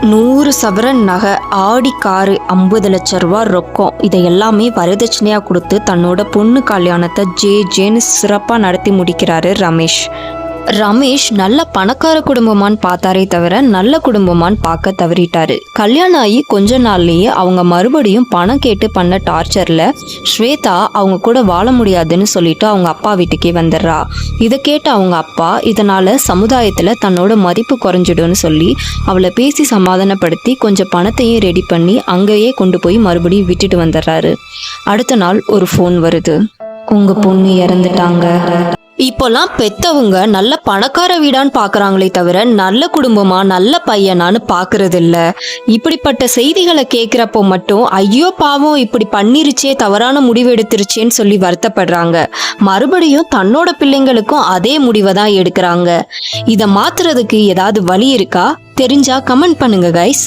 100 சவரன் நகை, Audi car, 50 லட்சம் ரூபா ரொக்கம், இதை எல்லாமே வரதட்சணையாக கொடுத்து தன்னோட பொண்ணு கல்யாணத்தை ஜேன்னு சிறப்பாக நடத்தி முடிக்கிறாரு ரமேஷ். ரமேஷ் நல்ல பணக்கார குடும்பமான்னு பார்த்தாரே தவிர நல்ல குடும்பமான்னு பார்க்க தவறிட்டாரு. கல்யாணம் ஆகி கொஞ்ச நாள்லயே அவங்க மறுபடியும் பணம் கேட்டு பண்ண டார்ச்சர்ல ஸ்வேதா அவங்க கூட வாழ முடியாதுன்னு சொல்லிட்டு அவங்க அப்பா வீட்டுக்கே வந்துடுறா. இதை கேட்ட அவங்க அப்பா இதனால சமுதாயத்துல தன்னோட மதிப்பு குறைஞ்சிடும்னு சொல்லி அவளை பேசி சமாதானப்படுத்தி கொஞ்சம் பணத்தையும் ரெடி பண்ணி அங்கேயே கொண்டு போய் மறுபடியும் விட்டுட்டு வந்துடுறாரு. அடுத்த நாள் ஒரு ஃபோன் வருது. உங்க பொண்ணு இறந்துட்டாங்க. இப்போல்லாம் பெத்தவங்க நல்ல பணக்கார வீடான்னு பாக்குறாங்களே தவிர நல்ல குடும்பமா நல்ல பையனான்னு பாக்குறது இல்ல. இப்படிப்பட்ட செய்திகளை கேட்கிறப்போ மட்டும் ஐயோ பாவம் இப்படி பண்ணிருச்சே, தவறான முடிவு எடுத்துருச்சேன்னு சொல்லி வருத்தப்படுறாங்க. மறுபடியும் தன்னோட பிள்ளைங்களுக்கும் அதே முடிவை தான் எடுக்கிறாங்க. இதை மாத்துறதுக்கு ஏதாவது வழி இருக்கா? தெரிஞ்சா கமெண்ட் பண்ணுங்க கைஸ்.